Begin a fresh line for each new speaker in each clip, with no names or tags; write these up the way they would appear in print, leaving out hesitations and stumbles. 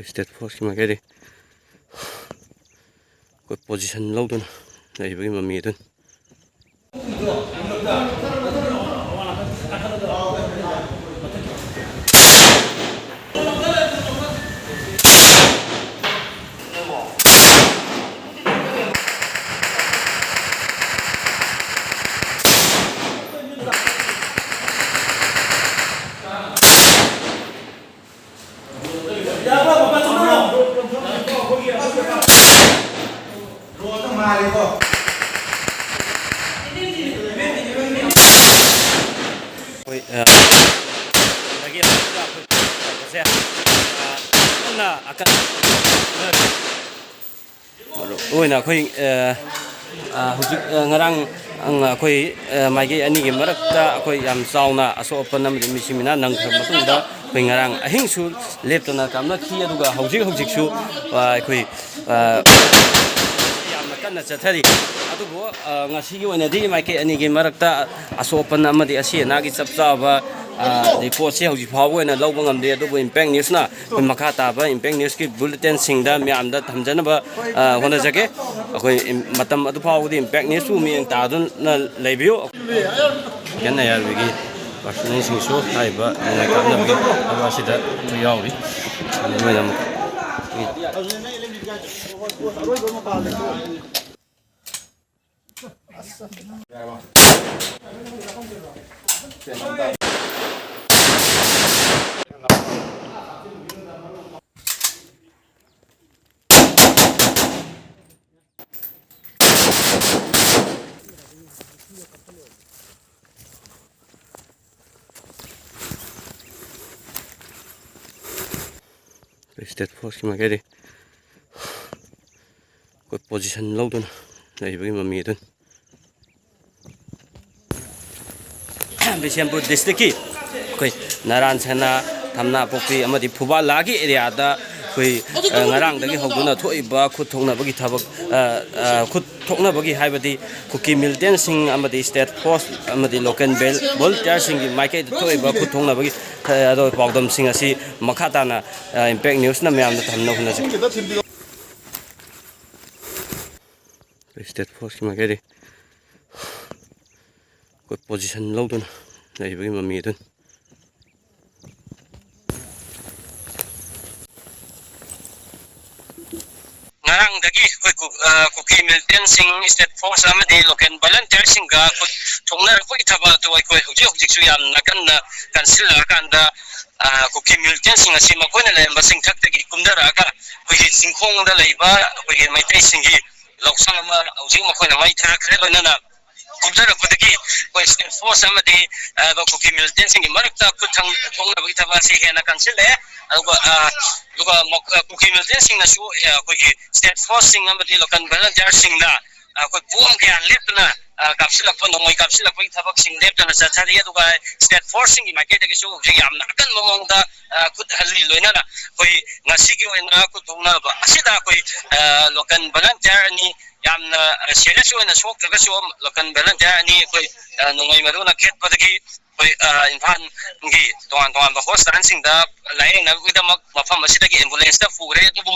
State Force ꯃꯥꯏꯀꯩꯗꯤ ꯑꯩꯈꯣꯏ position ꯂꯧꯗꯨꯅ ꯂꯩꯕꯒꯤ ꯃꯃꯤ ꯑꯗꯨꯅꯤ ꯑꯣꯏꯅ ꯑꯩꯈꯣꯏ ꯍꯧꯖꯤꯛ ꯉꯔꯥꯡ ꯑꯩꯈꯣꯏ ꯃꯥꯏꯀꯩ ꯑꯅꯤꯒꯤ ꯃꯔꯛꯇ ꯑꯩꯈꯣꯏ ꯌꯥꯝ ꯆꯥꯎꯅ ꯑꯁꯣꯛ ꯑꯄꯟ ꯑꯃꯗꯤ ꯃꯤꯁꯤ ꯃꯤꯅꯥ ꯅꯪꯈ꯭ꯔꯕ ꯃꯇꯨꯡꯗ ꯑꯩꯈꯣꯏ ꯉꯔꯥꯡ ꯑꯍꯤꯡꯁꯨ ꯂꯦꯞꯇꯅ ꯀꯥꯞꯅꯈꯤ ꯑꯗꯨꯒ ꯍꯧꯖꯤꯛꯁꯨ ꯑꯩꯈꯣꯏ ꯌꯥꯝꯅ ꯀꯟꯅ ꯆꯠꯊꯔꯤ ꯑꯗꯨꯕꯨ ꯉꯁꯤꯒꯤ ꯑꯣꯏꯅꯗꯤ ꯃꯥꯏꯀꯩ ꯑꯅꯤꯒꯤ ꯃꯔꯛꯇ ꯑꯁꯣꯛ ꯑꯄꯟ ꯑꯃꯗꯤ ꯑꯁꯤ ꯑꯅꯥꯒꯤ ꯆꯞ ꯆꯥꯕ ꯔꯤꯄꯣꯔꯠꯁꯦ ꯍꯧꯖꯤꯛ ꯐꯥꯎꯕ ꯑꯣꯏꯅ ꯂꯧꯕ ꯉꯝꯗꯦ ꯑꯗꯨꯕꯨ ꯏꯝꯄꯦꯛ ꯅ꯭ꯌꯨꯁꯅ ꯑꯩꯈꯣꯏ ꯃꯈꯥ ꯇꯥꯕ ꯏꯝꯄꯦꯛ ꯅ꯭ꯌꯨꯁꯀꯤ ꯕꯨꯂꯦꯇꯤꯟꯁꯤꯡꯗ ꯃꯌꯥꯝꯗ ꯊꯝꯖꯅꯕ ꯍꯣꯠꯅꯖꯒꯦ ꯑꯩꯈꯣꯏ ꯃꯇꯝ ꯑꯗꯨ ꯐꯥꯎꯕꯗꯤ ꯏꯝꯄꯦꯛ ꯅ꯭ꯌꯨꯁꯄꯨ ꯃꯤꯠꯌꯦꯡ ꯇꯥꯗꯨꯅ ꯂꯩꯕꯤꯌꯨ ꯀꯟꯅ ꯌꯥꯔꯕꯒꯤ ꯄꯥꯔꯁꯣꯅꯦꯜꯁꯤꯡꯁꯨ ꯍꯥꯏꯔꯤꯕ ꯅꯣꯡꯃꯩ ꯀꯥꯞꯅꯕꯒꯤ ꯊꯕꯛ ꯑꯁꯤꯗ ꯌꯥꯎꯔꯤ ꯃꯣꯏꯅ State Force ꯃꯥꯏꯀꯩꯗꯤ ꯑꯩꯈꯣꯏ ꯄꯣꯖꯤꯁꯟ ꯂꯧꯗꯨꯅ ꯂꯩꯕꯒꯤ ꯃꯃꯤ ꯑꯗꯨꯅꯤ ꯕꯤꯁꯦꯝꯄꯨꯔ ꯗꯤꯁꯇ꯭ꯔꯤꯛꯀꯤ ꯑꯩꯈꯣꯏ ꯅꯔꯥꯟ ꯁꯦꯅꯥ ꯊꯝꯅꯥ ꯄꯣꯛꯄꯤ ꯑꯃꯗꯤ ꯐꯨꯕꯥꯜꯂꯥꯒꯤ ꯑꯦꯔꯤꯌꯥꯗ ꯑꯩꯈꯣꯏ ꯉꯔꯥꯡꯗꯒꯤ ꯍꯧꯗꯨꯅ ꯊꯣꯛꯏꯕ ꯈꯨꯠ ꯊꯣꯛꯅꯕꯒꯤ ꯊꯕꯛ ꯈꯨꯠ ꯊꯣꯛꯅꯕꯒꯤ ꯍꯥꯏꯕꯗꯤ ꯀꯨꯀꯤ ꯃꯤꯂꯤꯇꯦꯟꯁꯤꯡ ꯑꯃꯗꯤ ꯁ꯭ꯇꯦꯠ ꯐꯣꯔꯁ ꯑꯃꯗꯤ ꯂꯣꯀꯦꯜ ꯚꯣꯂꯨꯟꯇꯤꯌꯔꯁꯤꯡꯒꯤ ꯃꯥꯏꯀꯩꯗ ꯊꯣꯛꯏꯕ ꯈꯨꯠ ꯊꯣꯛꯅꯕꯒꯤ ꯄꯥꯎꯗꯝꯁꯤꯡ ꯑꯁꯤ ꯃꯈꯥ ꯇꯥꯅ ꯏꯝꯄꯦꯛ ꯅ꯭ꯌꯨꯁꯅ ꯃꯌꯥꯝꯗ ꯊꯝꯅꯕ ꯍꯣꯠꯅꯖꯩ State Force ꯃꯥꯏꯀꯩꯗꯤ ꯑꯩꯈꯣꯏ ꯄꯣꯖꯤꯁꯟ ꯂꯧꯗꯨꯅ ꯂꯩꯕꯒꯤ ꯃꯃꯤ ꯑꯗꯨꯅꯤ ꯉꯔꯥꯡꯗꯒꯤ ꯑꯩꯈꯣꯏ ꯀꯨꯀꯤ ꯃꯤꯂꯤꯇꯦꯟꯁꯤꯡ ꯁ꯭ꯇꯦꯠ ꯐꯣꯔꯁ ꯑꯃꯗꯤ ꯂꯣꯀꯦꯜ ꯚꯣꯂꯨꯟꯇꯤꯌꯔꯁꯤꯡꯒ ꯈꯨꯠ ꯊꯣꯛꯅꯔꯛꯄꯒꯤ ꯊꯕꯛ ꯑꯗꯨ ꯑꯩꯈꯣꯏ ꯍꯧꯖꯤꯛꯁꯨ ꯌꯥꯝꯅ ꯀꯟꯅ ꯀꯟꯁꯤꯜꯂꯛꯑꯀꯥꯟꯗ ꯀꯨꯀꯤ ꯃꯤꯂꯤꯇꯦꯟꯁꯤꯡ ꯑꯁꯤ ꯃꯈꯣꯏꯅ ꯂꯩꯔꯝꯕ ꯆꯤꯡꯊꯛꯇꯒꯤ ꯀꯨꯝꯊꯔꯛꯑꯒ ꯑꯩꯈꯣꯏꯒꯤ ꯆꯤꯡꯈꯣꯡꯗ ꯂꯩꯕ ꯑꯩꯈꯣꯏꯒꯤ ꯃꯩꯇꯩꯁꯤꯡꯒꯤ ꯂꯧꯁꯪ ꯑꯃ ꯍꯧꯖꯤꯛ ꯃꯈꯣꯏꯅ ꯃꯩ ꯊꯥꯈ꯭ꯔꯦ ꯂꯣꯏꯅꯅ ꯀꯨꯝꯊꯔꯛꯄꯗꯒꯤ ꯑꯩꯈꯣꯏ ꯁ꯭ꯇꯦꯠ ꯐꯣꯔꯁ ꯑꯃꯗꯤ ꯀꯨꯀꯤ ꯃꯤꯂꯤꯇꯦꯟꯁꯤꯡꯒꯤ ꯃꯔꯛꯇ ꯈꯨꯠ ꯊꯣꯛꯅꯕꯒꯤ ꯊꯕꯛ ꯑꯁꯤ ꯍꯦꯟꯅ ꯀꯟꯁꯤꯜꯂꯛꯑꯦ ꯑꯗꯨꯒ ꯀꯨꯀꯤ ꯃꯤꯂꯤꯇꯦꯟꯁꯤꯡꯅꯁꯨ ꯑꯩꯈꯣꯏꯒꯤ ꯁ꯭ꯇꯦꯠ ꯐꯣꯔꯁꯁꯤꯡ ꯑꯃꯗꯤ ꯂꯣꯀꯦꯜ ꯚꯣꯂꯨꯟꯇꯤꯌꯔꯁꯤꯡꯅ ꯑꯩꯈꯣꯏ ꯄꯨꯡ ꯀꯌꯥ ꯂꯦꯞꯇꯅ ꯀꯥꯞꯁꯤꯜꯂꯛꯄ ꯅꯣꯡꯃꯩ ꯀꯥꯞꯁꯤꯜꯂꯛꯄꯒꯤ ꯊꯕꯛꯁꯤꯡ ꯂꯦꯞꯇꯅ ꯆꯠꯊꯔꯤ ꯑꯗꯨꯒ ꯁ꯭ꯇꯦꯠ ꯐꯣꯔꯁꯁꯤꯡꯒꯤ ꯃꯥꯏꯀꯩꯗꯒꯤꯁꯨ ꯍꯧꯖꯤꯛ ꯌꯥꯝꯅ ꯑꯀꯟꯕ ꯃꯑꯣꯡꯗ ꯈꯨꯠ ꯍꯜꯂꯤ ꯂꯣꯏꯅꯅ ꯑꯩꯈꯣꯏ ꯉꯁꯤꯒꯤ ꯑꯣꯏꯅ ꯈꯨꯠ ꯊꯣꯛꯅꯕ ꯑꯁꯤꯗ ꯑꯩꯈꯣꯏ ꯂꯣꯀꯦꯜ ꯚꯣꯂꯨꯟꯇꯤꯌꯔ ꯑꯅꯤ ꯌꯥꯝꯅ ꯁꯤꯔꯤꯌꯁ ꯑꯣꯏꯅ ꯁꯣꯛꯇ꯭ꯔꯒꯁꯨ ꯂꯣꯀꯦꯜ ꯚꯣꯂꯨꯟꯇꯤꯌꯔ ꯑꯅꯤ ꯑꯩꯈꯣꯏ ꯅꯣꯡꯃꯩ ꯃꯔꯨꯅ ꯈꯦꯠꯄꯗꯒꯤ ꯑꯩꯈꯣꯏ ꯏꯝꯐꯥꯜꯒꯤ ꯇꯣꯉꯥꯟ ꯇꯣꯉꯥꯟꯕ ꯍꯣꯁꯄꯤꯇꯥꯜꯁꯤꯡꯗ ꯂꯥꯌꯦꯡꯅꯕꯒꯤꯗꯃꯛ ꯃꯐꯝ ꯑꯁꯤꯗꯒꯤ ꯑꯦꯝꯕꯨꯂꯦꯟꯁꯇ ꯄꯨꯔꯦ ꯑꯗꯨꯕꯨ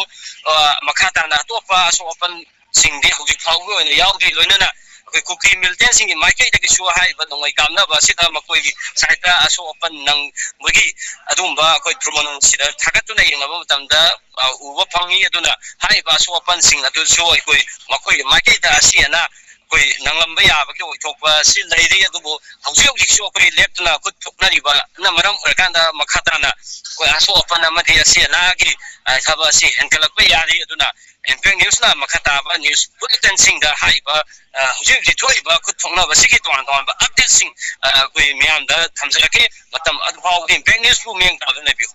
ꯃꯈꯥ ꯇꯥꯅ ꯑꯇꯣꯞꯄ ꯑꯁꯣꯛ ꯑꯄꯟꯁꯤꯡꯗꯤ ꯍꯧꯖꯤꯛ ꯐꯥꯎꯕꯒꯤ ꯑꯣꯏꯅ ꯌꯥꯎꯗ꯭ꯔꯤ ꯂꯣꯏꯅꯅ ꯑꯩꯈꯣꯏ ꯀꯨꯀꯤ ꯃꯤꯂꯤꯇꯦꯟꯁꯤꯡꯒꯤ ꯃꯥꯏꯀꯩꯗꯒꯤꯁꯨ ꯍꯥꯏꯔꯤꯕ ꯅꯣꯡꯃꯩ ꯀꯥꯞꯅꯕ ꯑꯁꯤꯗ ꯃꯈꯣꯏꯒꯤ ꯁꯥꯏꯠꯇ ꯑꯁꯣꯛ ꯑꯄꯟ ꯅꯪꯕꯒꯤ ꯑꯗꯨꯒꯨꯝꯕ ꯑꯩꯈꯣꯏ ꯗ꯭ꯔꯣꯟꯁꯤꯗ ꯊꯥꯒꯠꯇꯨꯅ ꯌꯦꯡꯅꯕ ꯃꯇꯝꯗ ꯎꯕ ꯐꯪꯉꯤ ꯑꯗꯨꯅ ꯍꯥꯏꯔꯤꯕ ꯑꯁꯣꯛ ꯑꯄꯟꯁꯤꯡ ꯑꯗꯨꯁꯨ ꯑꯩꯈꯣꯏ ꯃꯈꯣꯏꯒꯤ ꯃꯥꯏꯀꯩꯗ ꯑꯁꯤ ꯑꯅꯥ ꯑꯩꯈꯣꯏ ꯅꯪꯂꯝꯕ ꯌꯥꯕꯒꯤ ꯑꯣꯏꯊꯣꯛꯄ ꯑꯁꯤ ꯂꯩꯔꯤ ꯑꯗꯨꯕꯨ ꯍꯧꯖꯤꯛꯁꯨ ꯑꯩꯈꯣꯏ ꯂꯦꯞꯇꯨꯅ ꯈꯨꯠ ꯊꯣꯛꯅꯔꯤꯕꯅ ꯃꯔꯝ ꯑꯣꯏꯔꯀꯥꯟꯗ ꯃꯈꯥ ꯇꯥꯅ ꯑꯩꯈꯣꯏ ꯑꯁꯣꯛ ꯑꯄꯟ ꯑꯃꯗꯤ ꯑꯁꯤ ꯑꯅꯥꯒꯤ ꯊꯕꯛ ꯑꯁꯤ ꯍꯦꯟꯒꯠꯂꯛꯄ ꯌꯥꯔꯤ ꯑꯗꯨꯅ ꯏꯝꯄꯦꯛ ꯅ꯭ꯌꯨꯁꯅ ꯃꯈꯥ ꯇꯥꯕ ꯅ꯭ꯌꯨꯁ ꯕꯨꯂꯦꯇꯤꯟꯁꯤꯡꯗ ꯍꯥꯏꯔꯤꯕ ꯍꯧꯖꯤꯛ ꯊꯣꯛꯏꯕ ꯈꯨꯠ ꯊꯣꯛꯅꯕꯁꯤꯒꯤ ꯇꯣꯉꯥꯟ ꯇꯣꯉꯥꯟꯕ ꯑꯞꯗꯦꯠꯁꯤꯡ ꯑꯩꯈꯣꯏ ꯃꯤꯌꯥꯝꯗ ꯊꯝꯖꯔꯛꯀꯦ ꯃꯇꯝ ꯑꯗꯨ ꯐꯥꯎꯕꯗꯤ ꯏꯝꯄꯦꯛ ꯅ꯭ꯌꯨꯁꯄꯨ ꯃꯤꯠꯌꯦꯡ ꯇꯥꯗꯨꯅ ꯂꯩꯕꯤꯌꯨ